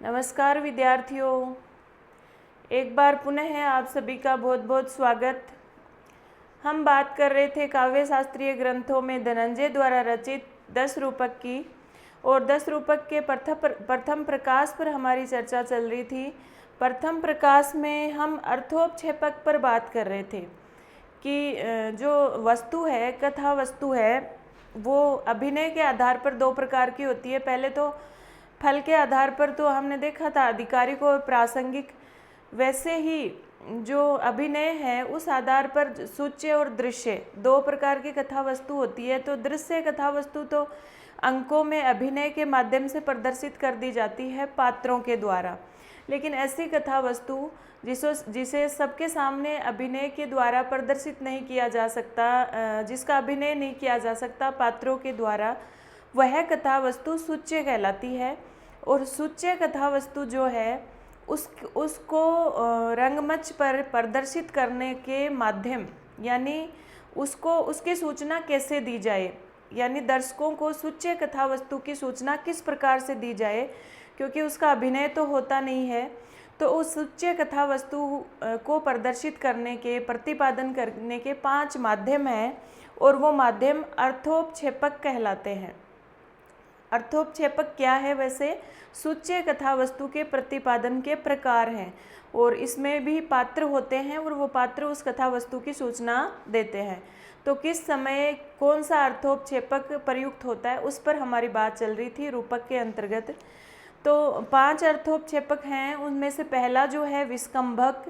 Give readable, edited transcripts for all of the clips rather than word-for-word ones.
नमस्कार विद्यार्थियों, एक बार पुनः आप सभी का बहुत बहुत स्वागत। हम बात कर रहे थे काव्य शास्त्रीय ग्रंथों में धनंजय द्वारा रचित 10 रूपक की, और 10 रूपक के प्रथम प्रकाश पर हमारी चर्चा चल रही थी। प्रथम प्रकाश में हम अर्थोपक्षेपक पर बात कर रहे थे कि जो वस्तु है, कथा वस्तु है, वो अभिनय के आधार पर दो प्रकार की होती है। पहले तो फल के आधार पर तो हमने देखा था आधिकारिक और प्रासंगिक, वैसे ही जो अभिनय है उस आधार पर सूच्य और दृश्य दो प्रकार की कथा वस्तु होती है। तो दृश्य कथा वस्तु तो अंकों में अभिनय के माध्यम से प्रदर्शित कर दी जाती है पात्रों के द्वारा, लेकिन ऐसी कथा वस्तु जिसे सबके सामने अभिनय के द्वारा प्रदर्शित नहीं किया जा सकता, जिसका अभिनय नहीं किया जा सकता पात्रों के द्वारा, वह कथा वस्तु सूच्य कहलाती है। और सूच्य कथा वस्तु जो है उसको रंगमंच पर प्रदर्शित करने के माध्यम, यानी उसको उसकी सूचना कैसे दी जाए, यानी दर्शकों को सूच्य कथा वस्तु की सूचना किस प्रकार से दी जाए, क्योंकि उसका अभिनय तो होता नहीं है। तो उस सूच्य कथा वस्तु को प्रदर्शित करने के, प्रतिपादन करने के 5 माध्यम हैं, और वो माध्यम अर्थोपक्षेपक कहलाते हैं। अर्थोपक्षेपक क्या है? वैसे सूच्य कथा वस्तु के प्रतिपादन के प्रकार हैं, और इसमें भी पात्र होते हैं, और वो पात्र उस कथा वस्तु की सूचना देते हैं। तो किस समय कौन सा अर्थोपक्षेपक प्रयुक्त होता है, उस पर हमारी बात चल रही थी रूपक के अंतर्गत। तो 5 अर्थोपक्षेपक हैं, उनमें से पहला जो है विस्कंभक,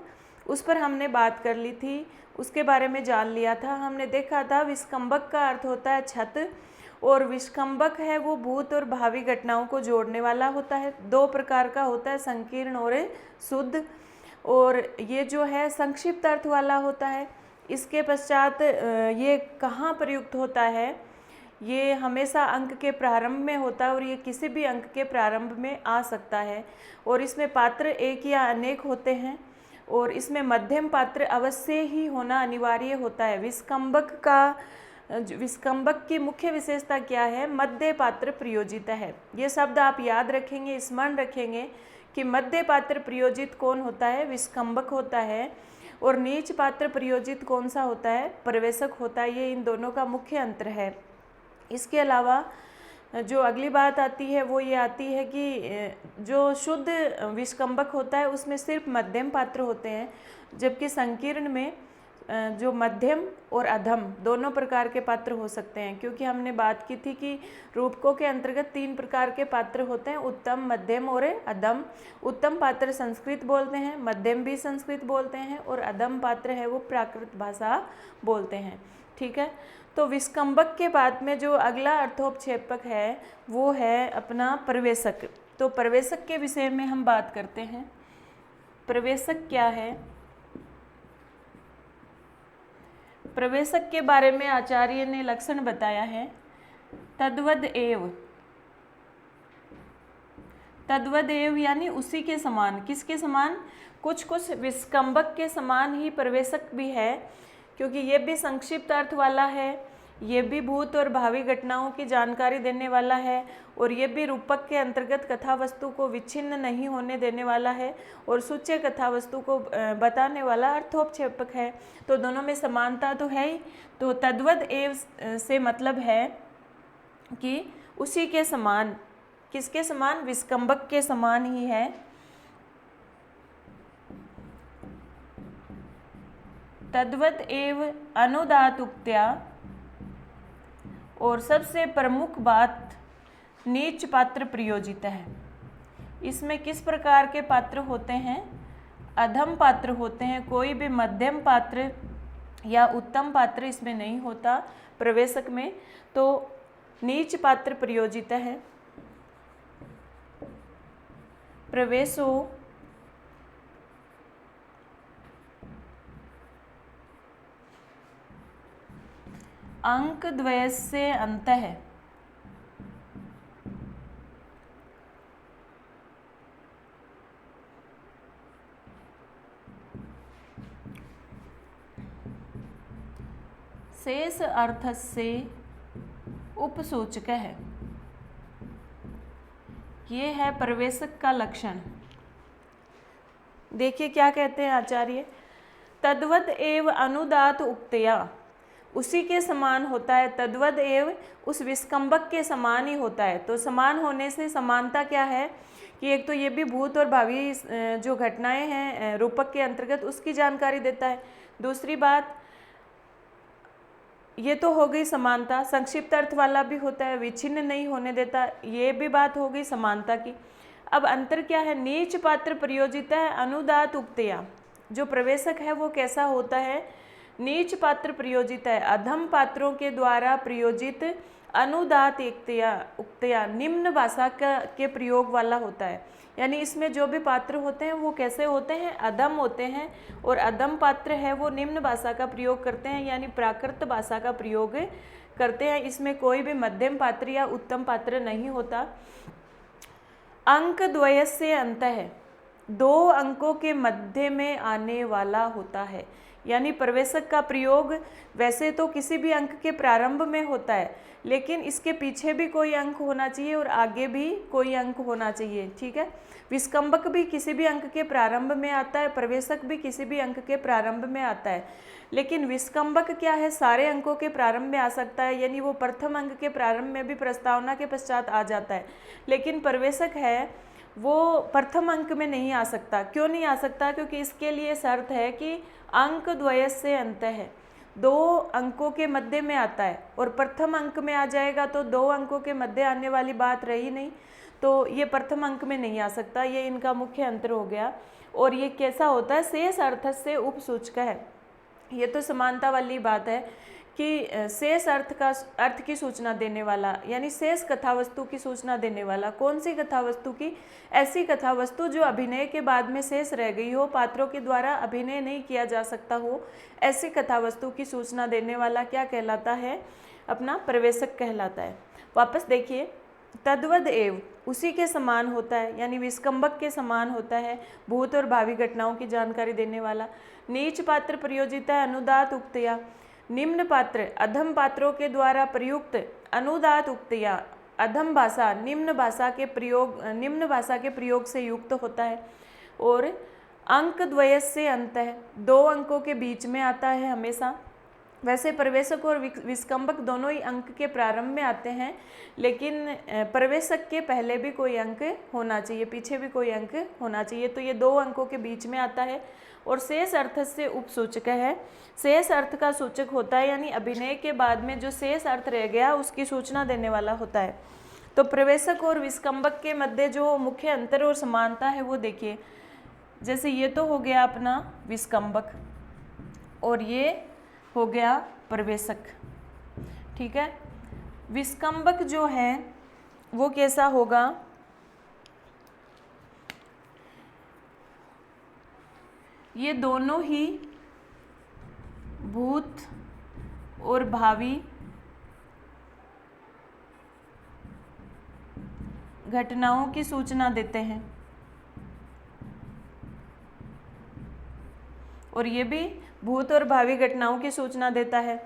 उस पर हमने बात कर ली थी, उसके बारे में जान लिया था। हमने देखा था विस्कंभक का अर्थ होता है छत, और विस्कंभक है वो भूत और भावी घटनाओं को जोड़ने वाला होता है। 2 प्रकार का होता है, संकीर्ण और शुद्ध, और ये जो है संक्षिप्त अर्थ वाला होता है। इसके पश्चात ये कहाँ प्रयुक्त होता है? ये हमेशा अंक के प्रारंभ में होता है, और ये किसी भी अंक के प्रारंभ में आ सकता है, और इसमें पात्र एक या अनेक होते हैं, और इसमें मध्यम पात्र अवश्य ही होना अनिवार्य होता है। विस्कंभक की मुख्य विशेषता क्या है? मध्य पात्र प्रयोजित है। ये शब्द आप याद रखेंगे, स्मरण रखेंगे कि मध्य पात्र प्रयोजित कौन होता है? विस्कंभक होता है। और नीच पात्र प्रयोजित कौन सा होता है? प्रवेशक होता है। ये इन दोनों का मुख्य अंतर है। इसके अलावा जो अगली बात आती है वो ये आती है कि जो शुद्ध विस्कंभक होता है उसमें सिर्फ मध्यम पात्र होते हैं, जबकि संकीर्ण में जो मध्यम और अधम दोनों प्रकार के पात्र हो सकते हैं। क्योंकि हमने बात की थी कि रूपकों के अंतर्गत 3 प्रकार के पात्र होते हैं, उत्तम, मध्यम और अधम। उत्तम पात्र संस्कृत बोलते हैं, मध्यम भी संस्कृत बोलते हैं, और अधम पात्र है वो प्राकृत भाषा बोलते हैं। ठीक है, तो विस्कंभक के बाद में जो अगला अर्थोपक्षेपक है वो है अपना प्रवेशक। तो प्रवेशक के विषय में हम बात करते हैं। प्रवेशक क्या है? प्रवेशक के बारे में आचार्य ने लक्षण बताया है, तद्वद एव। तद्वद एव यानी उसी के समान। किसके समान? कुछ कुछ विस्कंभक के समान ही प्रवेशक भी है, क्योंकि ये भी संक्षिप्त अर्थ वाला है, ये भी भूत और भावी घटनाओं की जानकारी देने वाला है, और ये भी रूपक के अंतर्गत कथा वस्तु को विच्छिन्न नहीं होने देने वाला है, और सूच्य कथा वस्तु को बताने वाला अर्थोपक्षेपक है। तो दोनों में समानता तो है ही। तो तद्वद एव से मतलब है कि उसी के समान। किसके समान? विस्कंभक के समान ही है। तद्वद एव अनुदातुक्त्या, और सबसे प्रमुख बात नीच पात्र प्रयोजित है। इसमें किस प्रकार के पात्र होते हैं? अधम पात्र होते हैं। कोई भी मध्यम पात्र या उत्तम पात्र इसमें नहीं होता प्रवेशक में। तो नीच पात्र प्रयोजित है। प्रवेशो अंक द्वयस्य अंतः शेष अर्थस्य उपसूचक है। ये है प्रवेशक का लक्षण। देखिए क्या कहते हैं आचार्य, तद्वद एव अनुदात उक्तया, उसी के समान होता है, तद्वद एव उस विस्कंबक के समान ही होता है। तो समान होने से समानता क्या है कि एक तो ये भी भूत और भावी जो घटनाएं हैं रूपक के अंतर्गत उसकी जानकारी देता है। दूसरी बात ये तो हो गई समानता, संक्षिप्त अर्थ वाला भी होता है, विच्छिन्न नहीं होने देता, ये भी बात हो गई समानता की। अब अंतर क्या है, नीच पात्र प्रयोजित है अनुदात उक्तया, जो प्रवेशक है वो कैसा होता है, नीच पात्र प्रयोजित है, अधम पात्रों के द्वारा प्रयोजित, अनुदात उक्तया निम्न भाषा के प्रयोग वाला होता है। यानी इसमें जो भी पात्र होते हैं वो कैसे होते हैं, अधम होते हैं, और अधम पात्र है वो निम्न भाषा का प्रयोग करते हैं, यानी प्राकृत भाषा का प्रयोग करते हैं। इसमें कोई भी मध्यम पात्र या उत्तम पात्र नहीं होता। अंक द्वयस्य अंत है, 2 अंकों के मध्य में आने वाला होता है। यानी प्रवेशक का प्रयोग वैसे तो किसी भी अंक के प्रारंभ में होता है, लेकिन इसके पीछे भी कोई अंक होना चाहिए और आगे भी कोई अंक होना चाहिए, ठीक है। विस्कंबक भी किसी भी अंक के प्रारंभ में आता है, प्रवेशक भी किसी भी अंक के प्रारंभ में आता है, लेकिन विस्कंबक क्या है, सारे अंकों के प्रारंभ में आ सकता है, यानी वो प्रथम अंक के प्रारंभ में भी प्रस्तावना के पश्चात आ जाता है। लेकिन प्रवेशक है वो प्रथम अंक में नहीं आ सकता। क्यों नहीं आ सकता, क्योंकि इसके लिए शर्त है कि अंक द्वयस्य अंत है, 2 अंकों के मध्य में आता है, और प्रथम अंक में आ जाएगा तो 2 अंकों के मध्य आने वाली बात रही नहीं, तो ये प्रथम अंक में नहीं आ सकता। ये इनका मुख्य अंतर हो गया। और ये कैसा होता है, शेष अर्थ से उपसूचक है। ये तो समानता वाली बात है कि शेष अर्थ की सूचना देने वाला, यानी शेष कथा वस्तु की सूचना देने वाला। कौन सी कथा वस्तु की, ऐसी कथा वस्तु जो अभिनय के बाद में शेष रह गई हो, पात्रों के द्वारा अभिनय नहीं किया जा सकता हो, ऐसी कथा वस्तु की सूचना देने वाला क्या कहलाता है, अपना प्रवेशक कहलाता है। वापस देखिए, तद्वद एव उसी के समान होता है, यानी विस्कंबक के समान होता है, भूत और भावी घटनाओं की जानकारी देने वाला। नीच पात्र प्रयोजित है अनुदात उक्तया, निम्न पात्र अधम पात्रों के द्वारा प्रयुक्त, अनुदात उक्तया अधम भाषा निम्न भाषा के प्रयोग से युक्त होता है। और अंक द्वयस्य अंत है, 2 अंकों के बीच में आता है हमेशा। वैसे प्रवेशक और विस्कंबक दोनों ही अंक के प्रारंभ में आते हैं, लेकिन प्रवेशक के पहले भी कोई अंक होना चाहिए, पीछे भी कोई अंक होना चाहिए। तो ये 2 अंकों के बीच में आता है। और शेष अर्थ से उपसूचक है, शेष अर्थ का सूचक होता है, यानी अभिनय के बाद में जो शेष अर्थ रह गया उसकी सूचना देने वाला होता है। तो प्रवेशक और विस्कंबक के मध्य जो मुख्य अंतर और समानता है वो देखिए, जैसे ये तो हो गया अपना विस्कंबक और ये हो गया प्रवेशक, ठीक है। विस्कंबक जो है वो कैसा होगा, ये दोनों ही भूत और भावी घटनाओं की सूचना देते हैं, और ये भी भूत और भावी घटनाओं की सूचना देता है।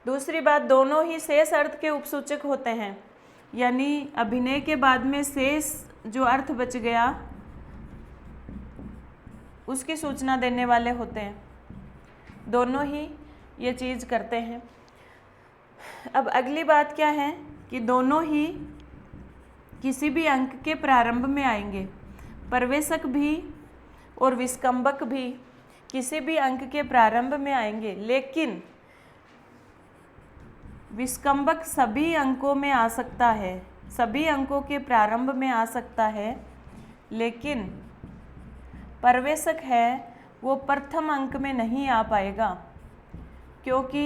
दूसरी बात, दोनों ही शेष अर्थ के उपसूचक होते हैं, यानी अभिनय के बाद में शेष जो अर्थ बच गया उसकी सूचना देने वाले होते हैं। दोनों ही ये चीज़ करते हैं। अब अगली बात क्या है कि दोनों ही किसी भी अंक के प्रारंभ में आएंगे, प्रवेशक भी और विस्कंबक भी किसी भी अंक के प्रारंभ में आएंगे, लेकिन विस्कंबक सभी अंकों में आ सकता है, सभी अंकों के प्रारंभ में आ सकता है, लेकिन प्रवेशक है वो प्रथम अंक में नहीं आ पाएगा, क्योंकि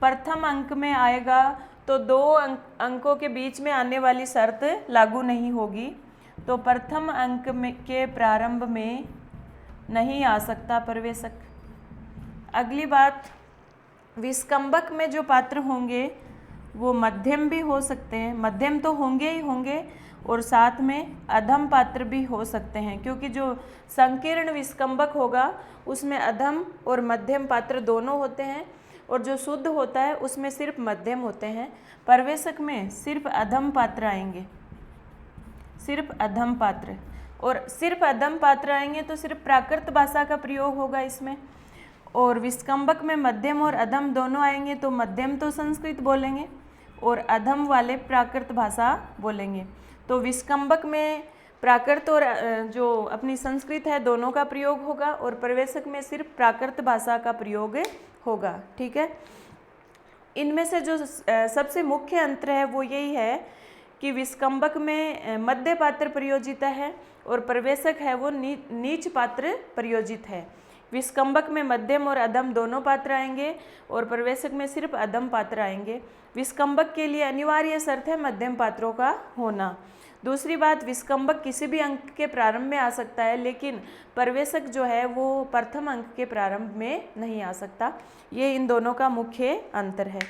प्रथम अंक में आएगा तो 2 अंकों के बीच में आने वाली शर्त लागू नहीं होगी, तो प्रथम अंक के प्रारंभ में नहीं आ सकता प्रवेशक। अगली बात, विस्कंबक में जो पात्र होंगे वो मध्यम भी हो सकते हैं, मध्यम तो होंगे ही होंगे, और साथ में अधम पात्र भी हो सकते हैं, क्योंकि जो संकीर्ण विस्कंबक होगा उसमें अधम और मध्यम पात्र दोनों होते हैं, और जो शुद्ध होता है उसमें सिर्फ मध्यम होते हैं। प्रवेशक में सिर्फ अधम पात्र आएंगे, सिर्फ अधम पात्र, और सिर्फ अधम पात्र आएंगे तो सिर्फ प्राकृत भाषा का प्रयोग होगा इसमें। और विस्कंबक में मध्यम और अधम दोनों आएंगे तो मध्यम तो संस्कृत बोलेंगे और अधम वाले प्राकृत भाषा बोलेंगे। तो विस्कंबक में प्राकृत और जो अपनी संस्कृत है दोनों का प्रयोग होगा, और प्रवेशक में सिर्फ प्राकृत भाषा का प्रयोग होगा। ठीक है, इनमें से जो सबसे मुख्य अंतर है वो यही है कि विस्कंबक में मध्य पात्र प्रयोजित है और प्रवेशक है वो नीच पात्र प्रयोजित है। विस्कंबक में मध्यम और अधम दोनों पात्र आएंगे और प्रवेशक में सिर्फ अधम पात्र आएंगे। विस्कंबक के लिए अनिवार्य शर्त है मध्यम पात्रों का होना। दूसरी बात, विस्कंबक किसी भी अंक के प्रारंभ में आ सकता है, लेकिन प्रवेशक जो है वो प्रथम अंक के प्रारंभ में नहीं आ सकता। ये इन दोनों का मुख्य अंतर है।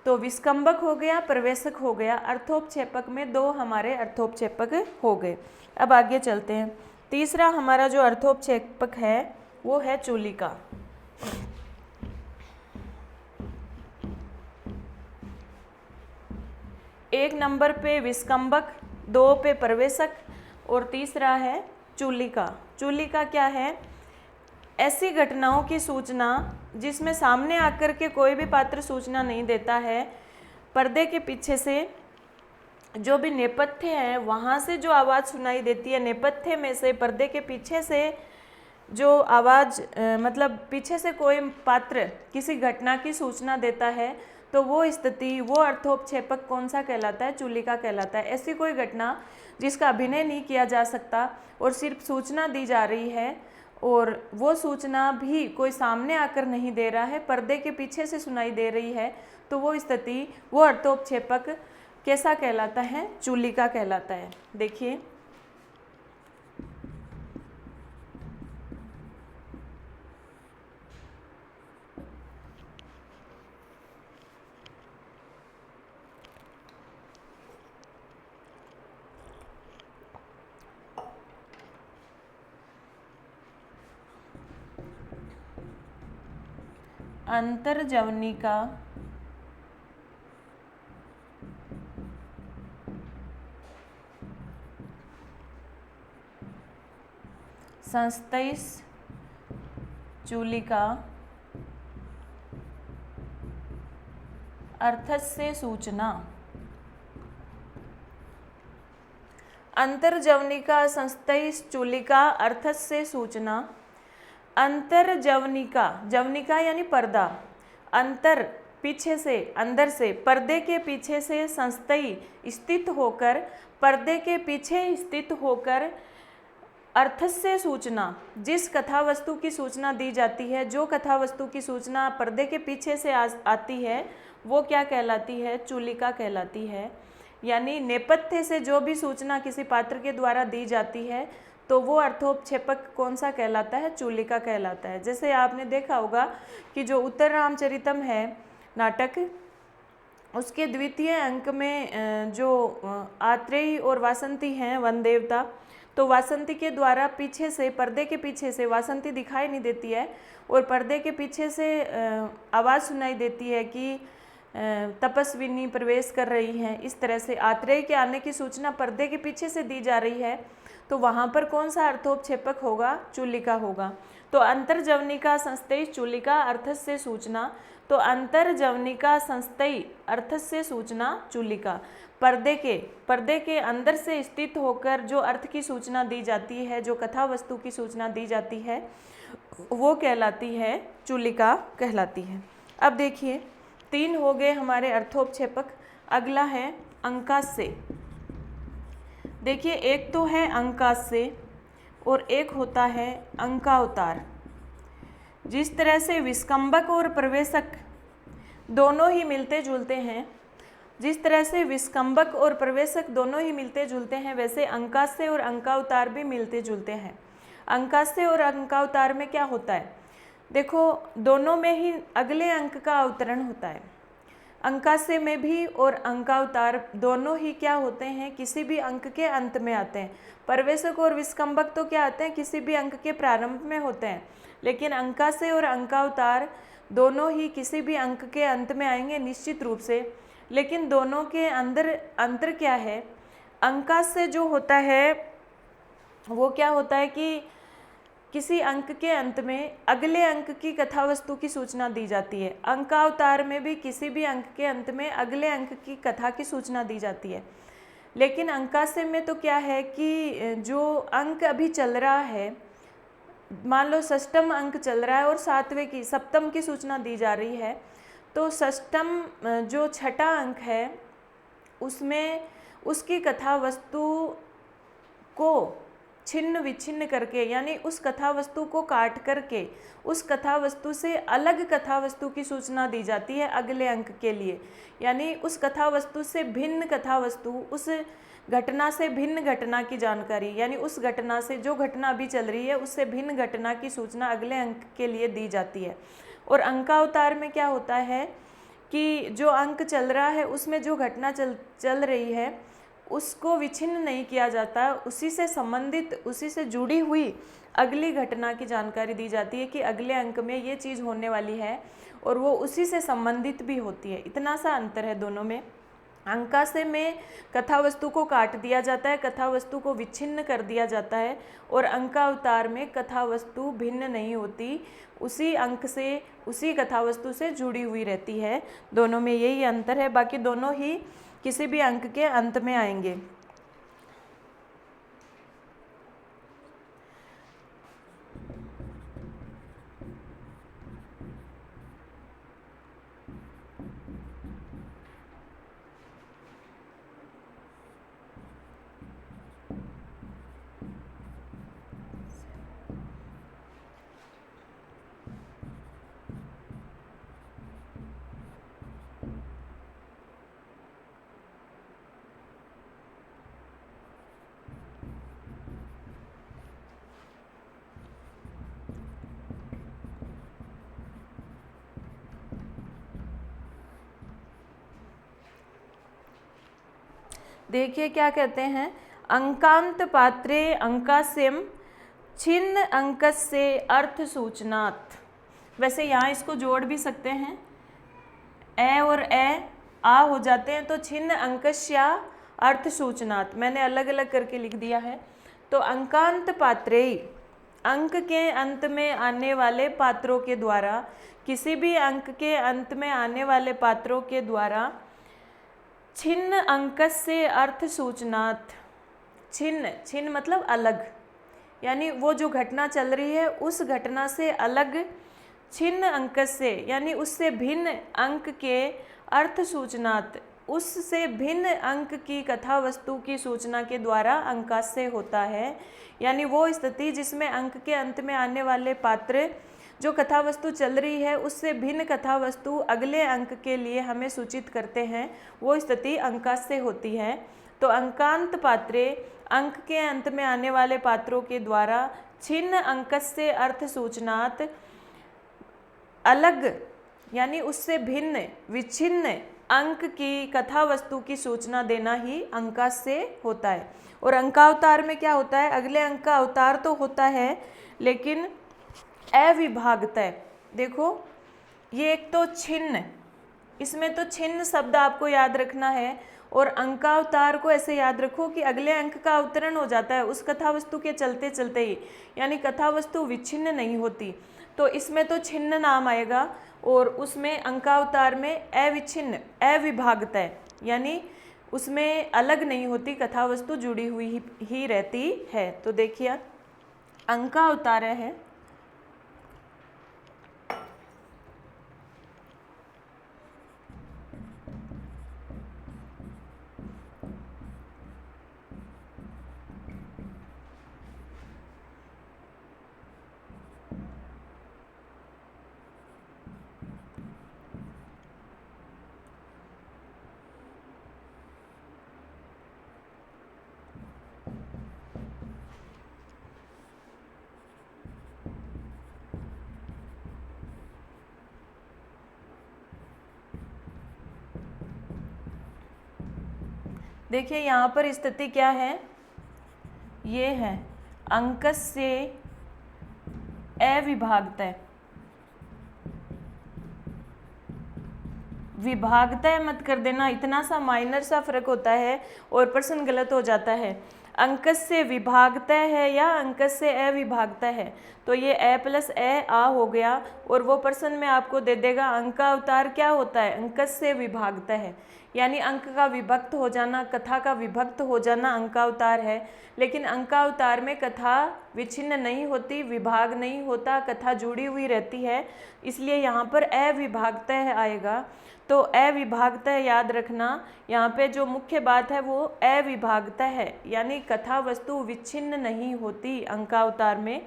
तो विस्कंबक हो गया, प्रवेशक हो गया, अर्थोपक्षेपक में दो हमारे अर्थोपक्षेपक हो गए। अब आगे चलते हैं। तीसरा हमारा जो अर्थोपक्षेपक है वो है चूलिका। एक नंबर पे विस्कंबक, 2 पे प्रवेशक और तीसरा है चूलिका। चूलिका क्या है? ऐसी घटनाओं की सूचना जिसमें सामने आकर के कोई भी पात्र सूचना नहीं देता है, पर्दे के पीछे से जो भी नेपथ्य है वहाँ से जो आवाज़ सुनाई देती है, नेपथ्य में से पर्दे के पीछे से जो आवाज़ मतलब पीछे से कोई पात्र किसी घटना की सूचना देता है, तो वो स्थिति, वो अर्थोपक्षेपक कौन सा कहलाता है? चूलिका कहलाता है। ऐसी कोई घटना जिसका अभिनय नहीं किया जा सकता और सिर्फ सूचना दी जा रही है, और वो सूचना भी कोई सामने आकर नहीं दे रहा है, पर्दे के पीछे से सुनाई दे रही है, तो वो स्थिति, वो अर्थोपक्षेपक कैसा कहलाता है? चूलिका कहलाता है। देखिए, अंतर्जवनिका संस्थैस चूलिका अर्थस्य सूचना। अंतर्जवनिका संस्थैस चूलिका अर्थस्य सूचना। अंतर्जवनिका, जवनिका यानी पर्दा, अंतर पीछे से, अंदर से, पर्दे के पीछे से, संस्थई स्थित होकर, पर्दे के पीछे स्थित होकर, अर्थस्य सूचना, जिस कथा वस्तु की सूचना दी जाती है, जो कथा वस्तु की सूचना पर्दे के पीछे से आती है, वो क्या कहलाती है? चूलिका कहलाती है। यानी नेपथ्य से जो भी सूचना किसी पात्र के द्वारा दी जाती है, तो वो अर्थोपक्षेपक कौन सा कहलाता है? चूलिका कहलाता है। जैसे आपने देखा होगा कि जो उत्तर रामचरितम है नाटक, उसके द्वितीय अंक में जो आत्रेयी और वासंती हैं वन देवता, तो वासंती के द्वारा पीछे से, पर्दे के पीछे से, वासंती दिखाई नहीं देती है और पर्दे के पीछे से आवाज़ सुनाई देती है कि तपस्विनी प्रवेश कर रही हैं। इस तरह से आत्रेय के आने की सूचना पर्दे के पीछे से दी जा रही है, तो वहाँ पर कौन सा अर्थोपक्षेपक होगा? चूलिका होगा। तो अंतर्जवनिका संस्थई चूलिका अर्थस्य सूचना। तो अंतर्जवनिका संस्थई अर्थस्य सूचना चूलिका, पर्दे के अंदर से स्थित होकर जो अर्थ की सूचना दी जाती है, जो कथा वस्तु की सूचना दी जाती है, वो कहलाती है, चूलिका कहलाती है। अब देखिए, 3 हो गए हमारे अर्थोपक्षेपक। अगला है अंकास्य। देखिए, एक तो है अंकास्य और एक होता है अंकावतार। जिस तरह से विस्कंबक और प्रवेशक दोनों ही मिलते जुलते हैं, जिस तरह से विस्कंबक और प्रवेशक दोनों ही मिलते जुलते हैं, वैसे अंकास्य और अंकावतार भी मिलते जुलते हैं। अंकास्य और अंकावतार में क्या होता है? देखो, दोनों में ही अगले अंक का अवतरण होता है। अंकास्य में भी और अंकावतार दोनों ही क्या होते हैं? किसी भी अंक के अंत में आते हैं। प्रवेशक और विस्कंबक तो क्या आते हैं? किसी भी अंक के प्रारंभ में होते हैं, लेकिन अंकास्य और अंकावतार दोनों ही किसी भी अंक के अंत में आएंगे निश्चित रूप से। लेकिन दोनों के अंदर अंतर क्या है? अंकास्य जो होता है वो क्या होता है कि किसी अंक के अंत में अगले अंक की कथा वस्तु की सूचना दी जाती है। अंकावतार में भी किसी भी अंक के अंत में अगले अंक की कथा की सूचना दी जाती है। लेकिन अंकास्य में तो क्या है कि जो अंक अभी चल रहा है, मान लो षष्टम अंक चल रहा है और सप्तम की सूचना दी जा रही है, तो षष्टम जो छठा अंक है उसमें उसकी कथा वस्तु को छिन्न विच्छिन्न करके, यानी उस कथा वस्तु को काट करके उस कथा वस्तु से अलग कथा वस्तु की सूचना दी जाती है अगले अंक के लिए। यानी उस कथा वस्तु से भिन्न कथा वस्तु, उस घटना से भिन्न घटना की जानकारी, यानी उस घटना से जो घटना अभी चल रही है उससे भिन्न घटना की सूचना अगले अंक के लिए दी जाती है। और अंकावतार में क्या होता है कि जो अंक चल रहा है उसमें जो घटना चल रही है उसको विच्छिन्न नहीं किया जाता, उसी से संबंधित, उसी से जुड़ी हुई अगली घटना की जानकारी दी जाती है कि अगले अंक में ये चीज़ होने वाली है और वो उसी से संबंधित भी होती है। इतना सा अंतर है दोनों में। अंकास्य में कथा वस्तु को काट दिया जाता है, कथा वस्तु को विच्छिन्न कर दिया जाता है, और अंकावतार में कथा वस्तु भिन्न नहीं होती, उसी अंक से, उसी कथा वस्तु से जुड़ी हुई रहती है। दोनों में यही अंतर है, बाकी दोनों ही किसी भी अंक के अंत में आएंगे। देखिए क्या कहते हैं, अंकांत पात्रे अंकास्यम छिन्न अंकस्य अर्थ सूचनात्। वैसे यहाँ इसको जोड़ भी सकते हैं, ए और ए आ हो जाते हैं तो छिन्न अंकस्या अर्थ सूचनात्, मैंने अलग अलग करके लिख दिया है। तो अंकांत पात्रे, अंक के अंत में आने वाले पात्रों के द्वारा, किसी भी अंक के अंत में आने वाले पात्रों के द्वारा छिन्न अंकस्य अर्थ सूचनात्। छिन्न मतलब अलग, यानी वो जो घटना चल रही है उस घटना से अलग, छिन्न अंकस्य यानी उससे भिन्न अंक के अर्थ सूचनात्, उससे भिन्न अंक की कथा वस्तु की सूचना के द्वारा अंकास्य होता है। यानी वो स्थिति जिसमें अंक के अंत में आने वाले पात्र जो कथा वस्तु चल रही है उससे भिन्न कथा वस्तु अगले अंक के लिए हमें सूचित करते हैं, वो स्थिति अंकास्य होती है। तो अंकांत पात्रे, अंक के अंत में आने वाले पात्रों के द्वारा छिन्न अंकस्य अर्थ सूचनात्, अलग यानी उससे भिन्न विच्छिन्न अंक की कथा वस्तु की सूचना देना ही अंकास्य होता है। और अंकावतार में क्या होता है, अगले अंक का अवतार तो होता है लेकिन अविभागतः। देखो ये एक तो छिन्न, इसमें तो छिन्न शब्द आपको याद रखना है, और अंकावतार को ऐसे याद रखो कि अगले अंक का अवतरण हो जाता है उस कथा वस्तु के चलते चलते ही, यानी कथा वस्तु विच्छिन्न नहीं होती। तो इसमें तो छिन्न नाम आएगा और उसमें अंकावतार में अविच्छिन्न अविभागतः, यानी उसमें अलग नहीं होती, कथा वस्तु जुड़ी हुई ही रहती है। तो देखिए अंकावतार है, देखिए यहाँ पर स्थिति क्या है, ये है अंकस्य अविभागतः, विभागता मत कर देना, इतना सा माइनर सा फर्क होता है और प्रश्न गलत हो जाता है। अंकस से विभागता है या अंकस से अविभागता है, तो ये a प्लस a हो गया और वो प्रश्न में आपको दे देगा अंक का अवतार क्या होता है, अंकस से विभागता है, यानी अंक का विभक्त हो जाना, कथा का विभक्त हो जाना अंकावतार है। लेकिन अंकावतार में कथा विच्छिन्न नहीं होती, विभाग नहीं होता, कथा जुड़ी हुई रहती है, इसलिए यहाँ पर अविभागतः आएगा। तो अविभागतः याद रखना, यहाँ पे जो मुख्य बात है वो अविभागतः है, यानी कथा वस्तु विच्छिन्न नहीं होती अंकावतार में।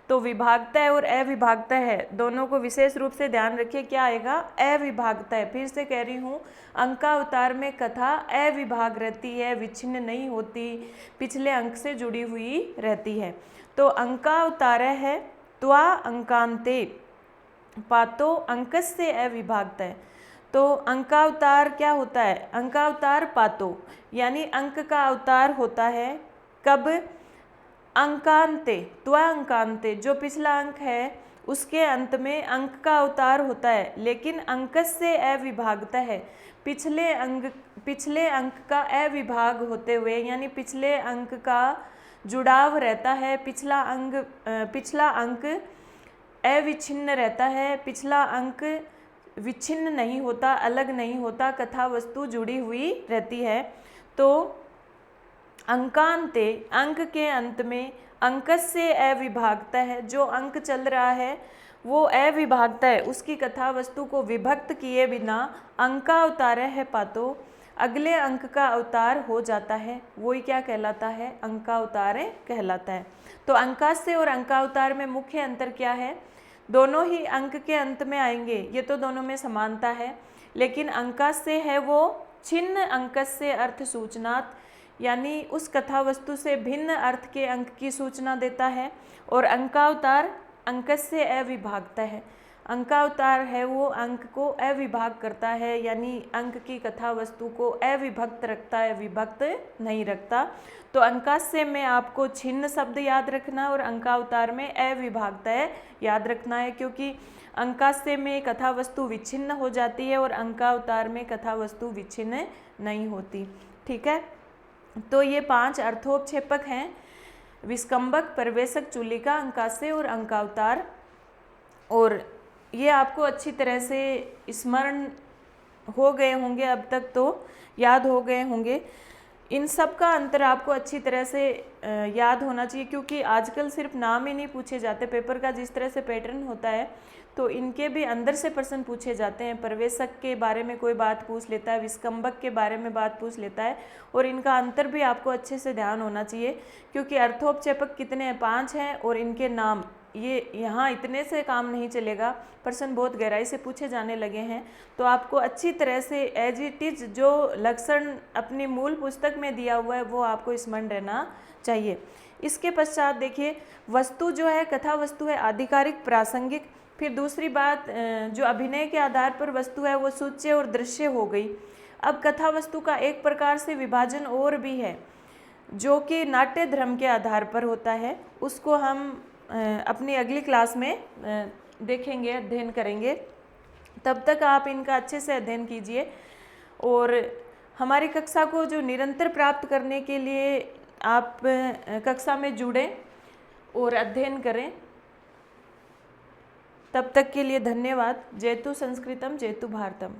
तो विभागतः और अविभागतः है, दोनों को विशेष रूप से ध्यान रखिए, क्या आएगा, अविभागतः। फिर से कह रही हूँ, अंकावतार में कथा अविभाग रहती है, विच्छिन्न नहीं होती, पिछले अंक से जुड़ी हुई रहती है। तो अंकावतार है त्वा अंकांते पातो अंकस्य अविभागतः। तो अंकावतार क्या होता है, अंकावतार पातो, यानी अंक का अवतार होता है कब, अंकांते, त्वा अंकांते, जो पिछला अंक है उसके अंत में अंक का अवतार होता है, लेकिन अंकस्य अविभागतः है, पिछले अंक का अविभाग होते हुए, यानी पिछले अंक का जुड़ाव रहता है, पिछला अंक अविच्छिन्न रहता है, पिछला अंक विच्छिन्न नहीं होता, अलग नहीं होता, कथा वस्तु जुड़ी हुई रहती है। तो अंकांते, अंक के अंत में अंकस्य अविभागतः है, जो अंक चल रहा है वो अविभागतः है, उसकी कथा वस्तु को विभक्त किए बिना अंकावतार है पातो, अगले अंक का अवतार हो जाता है, वही क्या कहलाता है, अंकावतार कहलाता है। तो अंकास्य और अंकावतार में मुख्य अंतर क्या है, दोनों ही अंक के अंत में आएंगे, ये तो दोनों में समानता है, लेकिन अंकास्य है वो छिन्न अंकस्य अर्थ सूचनात्, यानी उस कथा वस्तु से भिन्न अर्थ के अंक की सूचना देता है, और अंकावतार अंकस्य अविभागतः है, अंकावतार है वो अंक को अविभाग करता है, यानी अंक की कथा वस्तु को अविभक्त रखता है, विभक्त नहीं रखता। तो अंकास्य में आपको छिन्न शब्द याद रखना और अंकावतार में अविभागतः याद रखना है, क्योंकि अंकास्य में कथा वस्तु विच्छिन्न हो जाती है और अंकावतार में कथा वस्तु विच्छिन्न नहीं होती। ठीक है, तो ये 5 अर्थोपक्षेपक हैं, विस्कंबक, परवेशक, चूलिका, अंकास्य और अंकावतार, और ये आपको अच्छी तरह से स्मरण हो गए होंगे, अब तक तो याद हो गए होंगे। इन सब का अंतर आपको अच्छी तरह से याद होना चाहिए, क्योंकि आजकल सिर्फ नाम ही नहीं पूछे जाते, पेपर का जिस तरह से पैटर्न होता है तो इनके भी अंदर से प्रश्न पूछे जाते हैं। परवेशक के बारे में कोई बात पूछ लेता है, विस्कंबक के बारे में बात पूछ लेता है, और इनका अंतर भी आपको अच्छे से ध्यान होना चाहिए, क्योंकि अर्थोपक्षेपक कितने हैं, 5 हैं, और इनके नाम, ये यहाँ इतने से काम नहीं चलेगा, प्रश्न बहुत गहराई से पूछे जाने लगे हैं। तो आपको अच्छी तरह से एज इट इज जो लक्षण अपनी मूल पुस्तक में दिया हुआ है वो आपको स्मरण रहना चाहिए। इसके पश्चात देखिए, वस्तु जो है, कथा वस्तु है आधिकारिक, प्रासंगिक। फिर दूसरी बात, जो अभिनय के आधार पर वस्तु है वो सूच्य और दृश्य हो गई। अब कथा वस्तु का एक प्रकार से विभाजन और भी है, जो कि नाट्य धर्म के आधार पर होता है, उसको हम अपनी अगली क्लास में देखेंगे, अध्ययन करेंगे। तब तक आप इनका अच्छे से अध्ययन कीजिए, और हमारी कक्षा को जो निरंतर प्राप्त करने के लिए आप कक्षा में जुड़ें और अध्ययन करें। तब तक के लिए धन्यवाद। जयतु संस्कृतम जयतु भारतम।